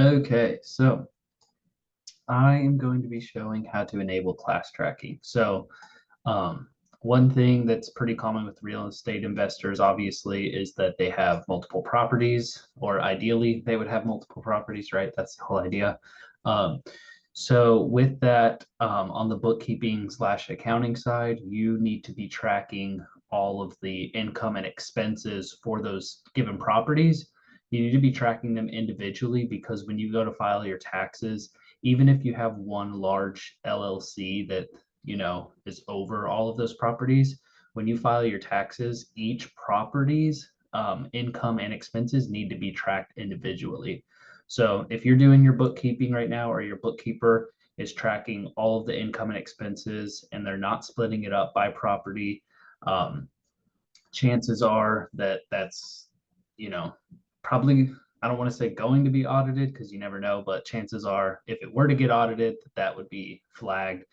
Okay, so I am going to be showing how to enable class tracking. Um, one thing that's pretty common with real estate investors, obviously, is that they have multiple properties, or ideally, they would have multiple properties, right? That's the whole idea. Um, so with that, on the bookkeeping slash accounting side, you need to be tracking all of the income and expenses for those given properties. You need to be tracking them individually because when you go to file your taxes, even if you have one large LLC that is over all of those properties, when you file your taxes, each property's income and expenses need to be tracked individually. So if you're doing your bookkeeping right now, or your bookkeeper is tracking all of the income and expenses and they're not splitting it up by property, um, chances are that that's, you know, probably, I don't want to say going to be audited because you never know, but chances are if it were to get audited, that would be flagged.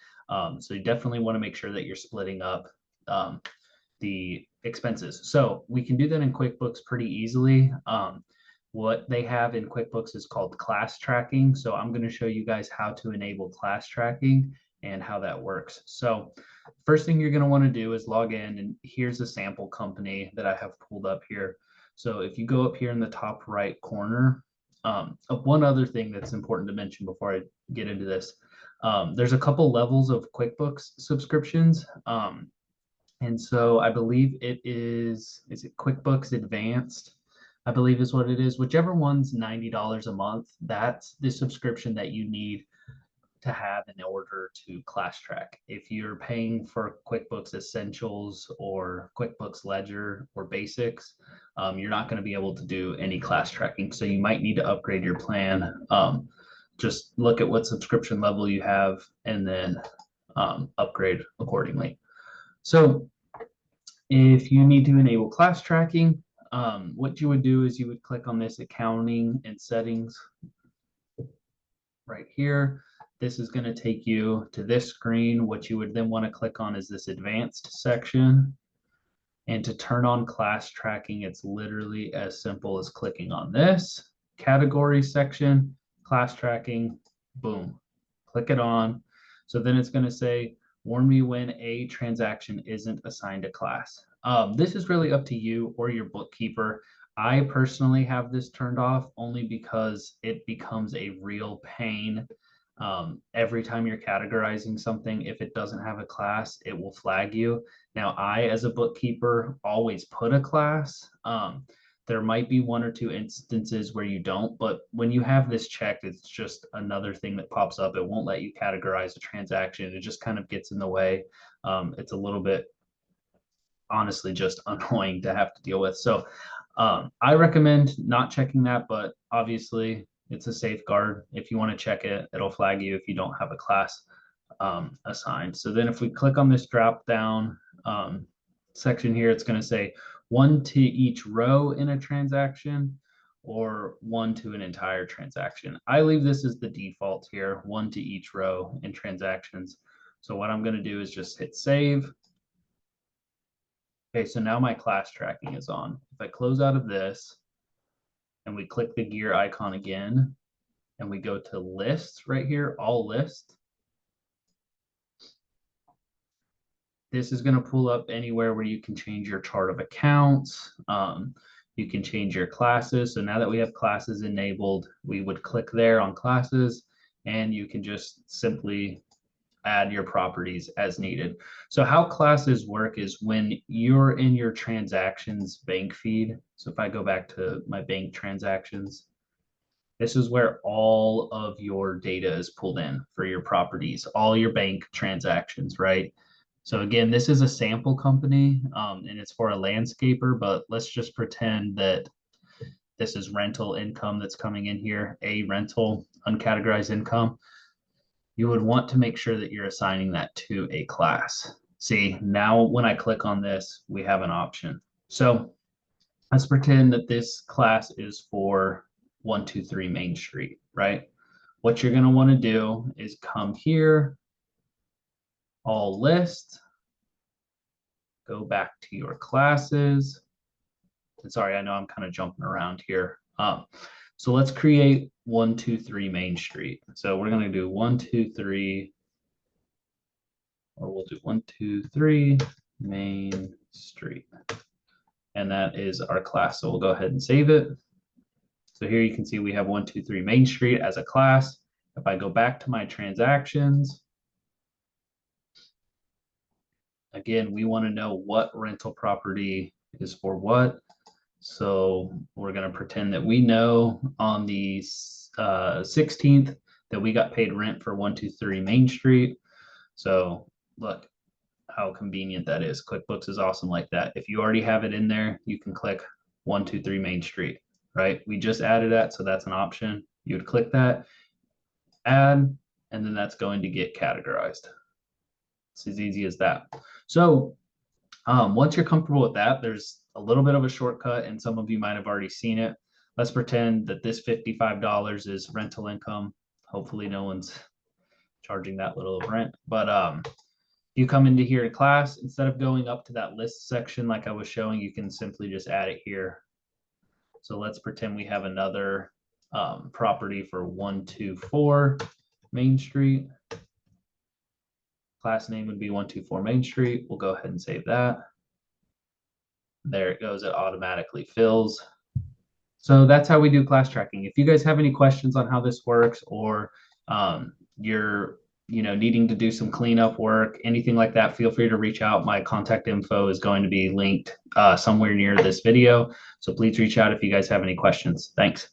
So you definitely want to make sure that you're splitting up the expenses. So we can do that in QuickBooks pretty easily. What they have in QuickBooks is called class tracking. So I'm going to show you guys how to enable class tracking and how that works. So first thing you're going to want to do is log in, and here's a sample company that I have pulled up here. So if you go up here in the top right corner, one other thing that's important to mention before I get into this, there's a couple levels of QuickBooks subscriptions. And so I believe is it QuickBooks Advanced? I believe is what it is. Whichever one's $90 a month, that's the subscription that you need to have in order to class track. If you're paying for QuickBooks Essentials or QuickBooks Ledger or Basics, you're not going to be able to do any class tracking. So you might need to upgrade your plan. Just look at what subscription level you have and then upgrade accordingly. So if you need to enable class tracking, what you would do is you would click on this accounting and settings right here. This is going to take you to this screen. What you would then want to click on is this advanced section. And to turn on class tracking, it's literally as simple as clicking on this category section, class tracking, boom, click it on. So then it's going to say, warn me when a transaction isn't assigned a class. This is really up to you or your bookkeeper. I personally have this turned off only because it becomes a real pain. Every time you're categorizing something, if it doesn't have a class, it will flag you. Now, I, as a bookkeeper, always put a class. There might be one or two instances where you don't, but when you have this checked, it's just another thing that pops up. It won't let you categorize a transaction. It just kind of gets in the way. It's a little bit, honestly, just annoying to have to deal with. So I recommend not checking that, but obviously it's a safeguard. If you want to check it, it'll flag you if you don't have a class assigned. So then if we click on this drop down section here, it's going to say one to each row in a transaction or one to an entire transaction. I leave this as the default here, one to each row in transactions. So what I'm going to do is just hit save. Okay, so now my class tracking is on. If I close out of this and we click the gear icon again and we go to lists right here, all list, this is going to pull up anywhere where you can change your chart of accounts. You can change your classes. So now that we have classes enabled, we would click there on classes and you can just simply add your properties as needed. So how classes work is when you're in your transactions bank feed. So if I go back to my bank transactions, this is where all of your data is pulled in for your properties, all your bank transactions, right? So again, this is a sample company and it's for a landscaper, but let's just pretend that this is rental income that's coming in here, a rental uncategorized income. You would want to make sure that you're assigning that to a class. See, now when I click on this, we have an option. So let's pretend that this class is for 123 Main Street, right? What you're going to want to do is come here, all list, go back to your classes. And sorry, I know I'm kind of jumping around here. So let's create 123 Main Street. So we're going to do 123, or we'll do 123 Main Street. And that is our class. So we'll go ahead and save it. So here you can see we have 123 Main Street as a class. If I go back to my transactions, again, we want to know what rental property is for what. So we're going to pretend that we know on the 16th that we got paid rent for 123 Main Street. So look how convenient that is. QuickBooks is awesome like that. If you already have it in there, you can click 123 Main Street, right? We just added that, so that's an option. You would click that, add, and then that's going to get categorized. It's as easy as that. So once you're comfortable with that, there's a little bit of a shortcut, and some of you might have already seen it. Let's pretend that this $55 is rental income. Hopefully no one's charging that little of rent. But you come into here to class, instead of going up to that list section like I was showing, you can simply just add it here. So let's pretend we have another property for 124 Main Street. Class name would be 124 Main Street. We'll go ahead and save that. There it goes. It automatically fills. So that's how we do class tracking. If you guys have any questions on how this works, or you're needing to do some cleanup work, anything like that, feel free to reach out. My contact info is going to be linked somewhere near this video. So please reach out if you guys have any questions. Thanks.